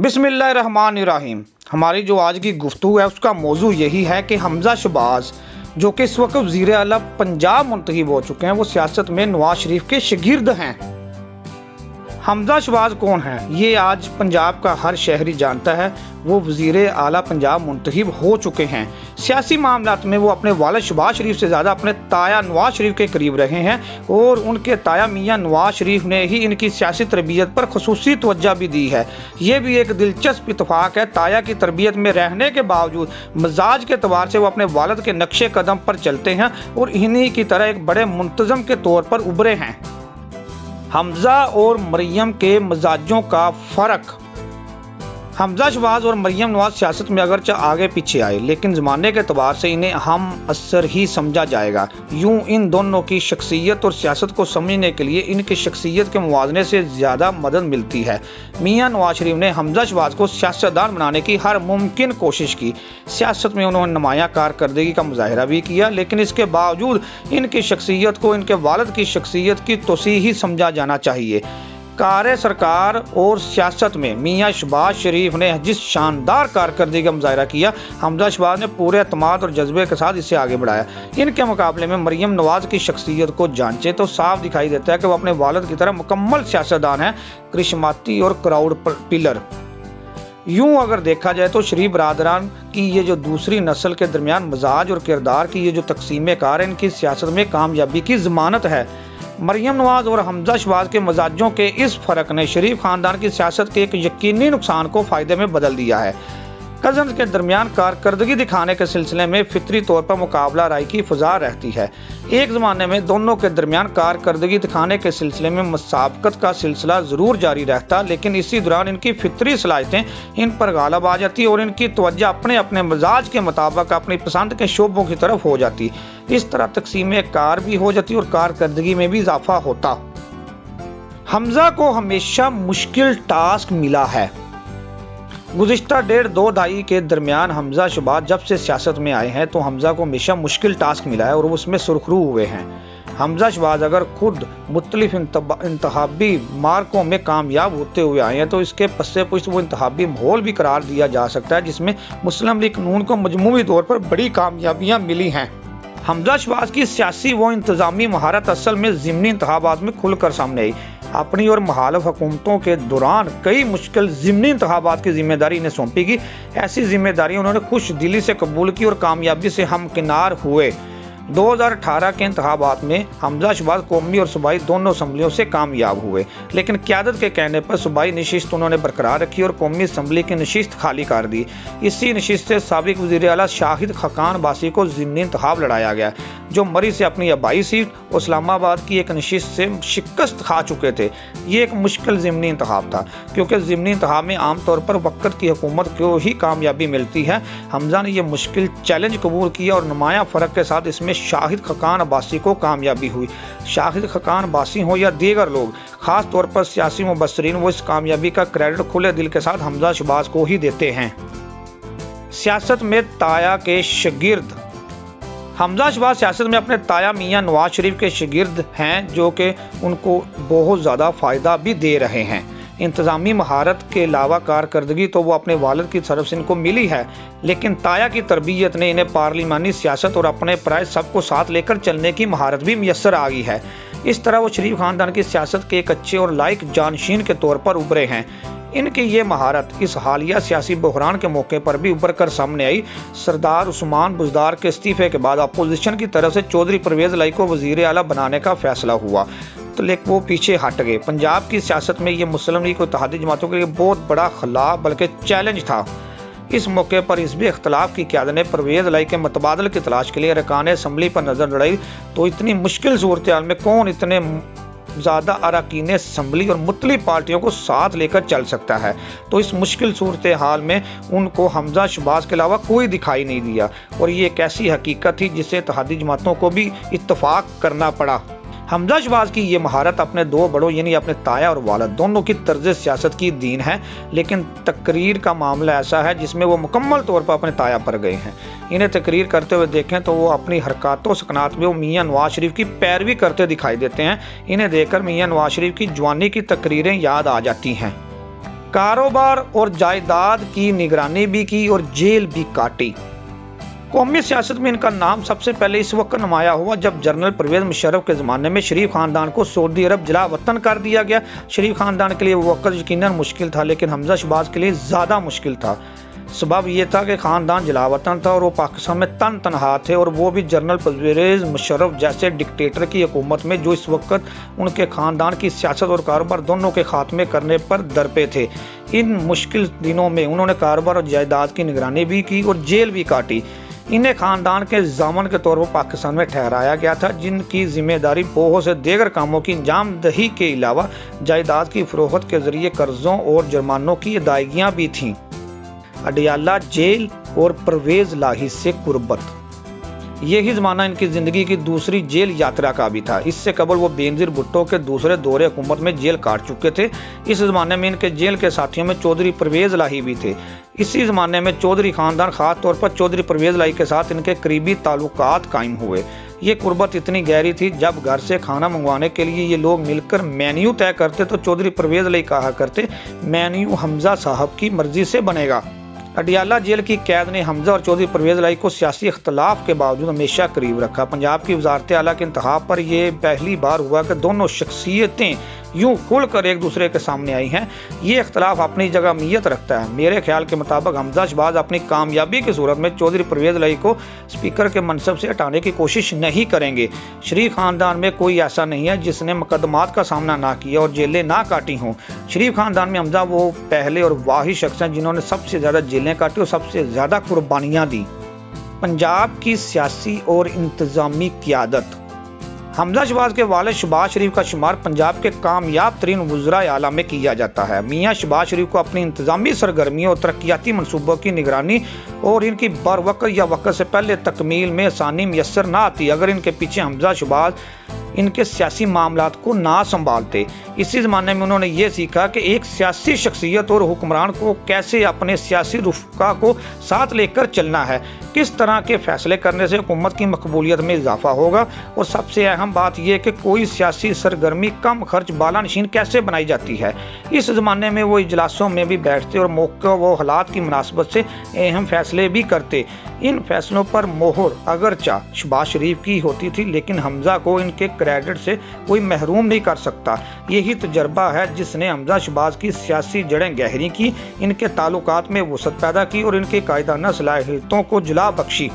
बिस्मिल्लाहिर्रहमानिर्रहीम। हमारी जो आज की गुफ्तगू है उसका मौजू यही है कि हमजा शहबाज जो कि इस वक्त वज़ीर आला पंजाब मुंतखब हो चुके हैं, वो सियासत में नवाज शरीफ के शागिर्द हैं। हमजा शहबाज कौन है ये आज पंजाब का हर शहरी जानता है। वो वज़ीर आला पंजाब मुंतखब हो चुके हैं। सियासी मामलात में वो अपने वालिद शहबाज शरीफ से ज़्यादा अपने ताया नवाज शरीफ के करीब रहे हैं और उनके ताया मियाँ नवाज शरीफ ने ही इनकी सियासी तरबियत पर खुसूसी तवज्जो भी दी है। ये भी एक दिलचस्प इत्तेफाक है। ताया की तरबियत में रहने के बावजूद मिजाज के तबार से वो अपने वालिद के नक्शे कदम पर चलते हैं और इन्हीं की तरह एक बड़े मुंतज़म के तौर पर उभरे हैं। हमजा और मरियम के मिजाजों का फ़र्क। हमजा शहबाज और मरियम नवाज सियासत में अगरचे आगे पीछे आए, लेकिन ज़माने के अतबार से इन्हें हम असर ही समझा जाएगा। यूं इन दोनों की शख्सियत और सियासत को समझने के लिए इनकी शख्सियत के मुवाज़ने से ज़्यादा मदद मिलती है। मियाँ नवाज शरीफ ने हमजा शहबाज को सियासतदान बनाने की हर मुमकिन कोशिश की। सियासत में उन्होंने नुमायाँ कारकर्दगी का मुजाहरा भी किया, लेकिन इसके बावजूद इनकी शख्सियत को इनके वालिद की शख्सियत की तोसी ही समझा जाना चाहिए। कार सरकार और सियासत में मियाँ शहबाज शरीफ ने जिस शानदार कारकर्दगी का मुजाहरा किया, हमजा शहबाज ने पूरे एतमाद और जज्बे के साथ इसे आगे बढ़ाया। इनके मुकाबले में मरियम नवाज की शख्सियत को जांचे तो साफ दिखाई देता है कि वो अपने वालिद की तरह मुकम्मल सियासतदान है, करिश्माती और क्राउड पिलर। यूं अगर देखा जाए तो शरीफ बरादरान की ये जो दूसरी नस्ल के दरमियान मजाज और किरदार की ये जो तकसीम कार है, इनकी सियासत में कामयाबी की ज़मानत है। मरियम नवाज और हमजा शहबाज के मजाजों के इस फ़र्क ने शरीफ ख़ानदान की सियासत के एक यकीनी नुकसान को फ़ायदे में बदल दिया है। कज़न्स के दरमियान कारकर्दगी दिखाने के सिलसिले में फितरी तौर पर मुकाबला राय की फ़ज़ा रहती है। एक ज़माने में दोनों के दरमियान कारकर्दगी दिखाने के सिलसिले में मुसाबकत का सिलसिला ज़रूर जारी रहता, लेकिन इसी दौरान इनकी फितरी सलाहियतें इन पर गालब आ जाती और इनकी तवज्जो अपने अपने मिजाज के मुताबिक अपनी पसंद के शोबों की तरफ हो जाती। इस तरह तकसीम कार भी हो जाती और कारकर्दगी में भी इजाफा होता। हमजा को हमेशा मुश्किल टास्क मिला है। गुज़िश्ता 1.5-2 दहाई के दरमियान हमजा शहबाज जब से सियासत में आए हैं तो हमजा को हमेशा मुश्किल टास्क मिला है और वो उसमें सुरखरू हुए हैं। हमजा शहबाज अगर खुद मुख्तलिफ इंतखाबी मार्कों में कामयाब होते हुए आए हैं तो इसके पस्से पुश्त वो इंतखाबी माहौल भी करार दिया जा सकता है जिसमें मुस्लिम लीग नून को मजमूई तौर पर बड़ी कामयाबियाँ मिली हैं। हमजा शहबाज की सियासी व इंतजामी महारत असल में ज़िमनी इंतखाबात में खुलकर सामने आई। अपनी और मुखालिफ हुकूमतों के दौरान कई मुश्किल ज़िमनी इंतखाबात की जिम्मेदारी इन्हें सौंपी गई। ऐसी जिम्मेदारी उन्होंने खुश दिली से कबूल की और कामयाबी से हमकिनार हुए। 2018 के इंतखाबात में हमजा शहबाज कौमी और सूबाई दोनों असम्बलियों से कामयाब हुए, लेकिन क़यादत के कहने पर सूबाई नशिस्त उन्होंने बरकरार रखी और कौमी असम्बली की नशिस्त खाली कर दी। इसी नशिस्त से साबिक वज़ीर आला शाहिद खकान बासी को ज़िमनी इंतखाब लड़ाया गया, जो मरी से अपनी आबाई सीट और इस्लामाबाद की एक नशिस्त से शिकस्त खा चुके थे। ये एक मुश्किल ज़िमनी इंतखाब था क्योंकि ज़िमनी इंतखाब में आमतौर पर वक़्त की हुकूमत को ही कामयाबी मिलती है। हमजा ने यह मुश्किल चैलेंज कबूल किया और नुमायाँ फ़र्क के साथ इसमें शाहिद खकान अब्बासी को कामयाबी हुई। शाहिद खकान अब्बासी हो या दीगर लोग, खास तौर पर सियासी मुबस्सरीन, वो इस कामयाबी का क्रेडिट खुले दिल के साथ हमजा शहबाज को ही देते हैं। सियासत में ताया के शागिर्द। हमजा शहबाज सियासत में अपने ताया मियाँ नवाज शरीफ के शागिर्द हैं, जो कि उनको बहुत ज़्यादा फ़ायदा भी दे रहे हैं। इंतज़ामी महारत के अलावा कारकर्दगी तो वो अपने वालिद की तरफ से इनको मिली है, लेकिन ताया की तरबियत ने इन्हें पार्लिमानी सियासत और अपने पराए सबको साथ लेकर चलने की महारत भी मैसर आ गई है। इस तरह वो शरीफ ख़ानदान की सियासत के एक अच्छे और लायक जानशीन के तौर पर उभरे हैं। इनकी ये महारत इस हालिया सियासी बहरान के मौके पर भी उभर कर सामने आई। सरदार उस्मान बुज़दार के इस्तीफे के बाद अपोजिशन की तरफ से चौधरी परवेज़ लाई को वज़ीर आला बनाने का फैसला हुआ, तो लेकिन वो पीछे हट गए। पंजाब की सियासत में ये मुस्लिम लीग और इत्तेहादी जमातों के लिए बहुत बड़ा खिलाफ बल्कि चैलेंज था। इस मौके पर हिज़्ब इख्तिलाफ की क़यादत ने परवेज़ लाई के मतबादल की तलाश के लिए अरकान असम्बली पर नज़र दौड़ाई। तो इतनी मुश्किल सूरत हाल में कौन इतने ज़्यादा अरकान असम्बली और मुख्तलिफ पार्टियों को साथ लेकर चल सकता है? तो इस मुश्किल सूरत हाल में उनको हमजा शहबाज के अलावा कोई दिखाई नहीं दिया और ये एक ऐसी हकीकत थी जिससे इत्तेहादी जमातों को भी इत्तफाक करना पड़ा। हमजा शहबाज की ये महारत अपने दो बड़ों यानी अपने ताया और वालिद दोनों की तर्ज सियासत की दीन है, लेकिन तकरीर का मामला ऐसा है जिसमें वो मुकम्मल तौर पर अपने ताया पर गए हैं। इन्हें तकरीर करते हुए देखें तो वो अपनी हरकतों सकनात में वो मियाँ नवाज शरीफ की पैरवी करते दिखाई देते हैं। इन्हें देखकर मियाँ नवाज शरीफ की जवानी की तकरीरें याद आ जाती हैं। कारोबार और जायदाद की निगरानी भी की और जेल भी काटी। कौमी सियासत में इनका नाम सबसे पहले इस वक्त नुमाया हुआ जब जनरल परवेज मुशर्रफ के ज़माने में शरीफ ख़ानदान को सऊदी अरब जला वतन कर दिया गया। शरीफ ख़ानदान के लिए वो वक्त यकीनन मुश्किल था, लेकिन हमजा शहबाज के लिए ज़्यादा मुश्किल था। सबब यह था कि ख़ानदान जला वतन था और वो पाकिस्तान में तन तनहा थे, और वो भी जनरल परवेज मुशर्रफ जैसे डिक्टेटर की हुकूमत में, जो इस वक्त उनके ख़ानदान की सियासत और कारोबार दोनों के खात्मे करने पर दरपे थे। इन मुश्किल दिनों में उन्होंने कारोबार और जायदाद की निगरानी भी की और जेल भी काटी। इन्हें खानदान के जामन के तौर पर पाकिस्तान में ठहराया गया था, जिनकी जिम्मेदारी बहुत से दीगर कामों की अंजामदही के अलावा जायदाद की फरोख्त के जरिए कर्जों और जुर्मानों की अदायगियाँ भी थीं। अडियाला जेल और परवेज लाही से कुर्बत, यही ज़माना इनकी ज़िंदगी की दूसरी जेल यात्रा का भी था। इससे कबल वो बेनज़ीर भुट्टो के दूसरे दौरे हुकूमत में जेल काट चुके थे। इस ज़माने में इनके जेल के साथियों में चौधरी परवेज लाही भी थे। इसी ज़माने में चौधरी ख़ानदान ख़ास तौर पर चौधरी परवेज लाही के साथ इनके करीबी ताल्लुकात कायम हुए। ये कुर्बत इतनी गहरी थी, जब घर से खाना मंगवाने के लिए ये लोग मिलकर मेन्यू तय करते तो चौधरी परवेज लाही कहा करते, मेन्यू हमजा साहब की मर्जी से बनेगा। अडियाला जेल की कैद ने हमजा और चौधरी परवेज लाही को सियासी इख्तलाफ के बावजूद हमेशा करीब रखा। पंजाब की वजारत आला के इंतखाब पर यह पहली बार हुआ कि दोनों शख्सियतें यूं खुलकर एक दूसरे के सामने आई हैं। ये इख्तलाफ अपनी जगह अहमियत रखता है। मेरे ख्याल के मुताबिक हमजा शहबाज अपनी कामयाबी की सूरत में चौधरी परवेज लाही को स्पीकर के मनसब से हटाने की कोशिश नहीं करेंगे। शरीफ खानदान में कोई ऐसा नहीं है जिसने मुकदमात का सामना ना किया और जेलें ना काटी हों। शरीफ खानदान में हमजा वो पहले और वाहिद शख्स हैं जिन्होंने सबसे ज़्यादा जेलें काटी और सबसे ज़्यादा कुर्बानियाँ दी। पंजाब की सियासी और इंतज़ामी क़यादत। हमजा शहबाज के वालिद शहबाज शरीफ का शुमार पंजाब के कामयाब तरीन वज़राए आला में किया जाता है। मियाँ शहबाज शरीफ को अपनी इंतज़ामी सरगर्मियों और तरक्याती मनसूबों की निगरानी और इनकी बर वक्त या वक्त से पहले तकमील में आसानी मैसर ना आती अगर इनके पीछे हमजा शहबाज इनके सियासी मामलात को ना संभालते। इसी ज़माने में उन्होंने ये सीखा कि एक सियासी शख्सियत और हुक्मरान को कैसे अपने सियासी रुफ़का को साथ लेकर चलना है, किस तरह के फैसले करने से हुकूमत की मकबूलियत में इजाफा होगा, और सबसे अहम बात यह कि कोई सियासी सरगर्मी कम खर्च बालानशीन कैसे बनाई जाती है। इस ज़माने में वो इजलासों में भी बैठते और मौक़े व हालात की मुनासबत से अहम फैसले भी करते। इन फैसलों पर मोहर अगरचा शहबाज शरीफ की होती थी, लेकिन हमजा को इनके क्रेडिट से कोई महरूम नहीं कर सकता। यही तजर्बा है जिसने हमजा शहबाज की सियासी जड़ें गहरी की, इनके ताल्लुकात में वसअत पैदा की और इनके कायदाना सलाहियतों को जला बख्शी।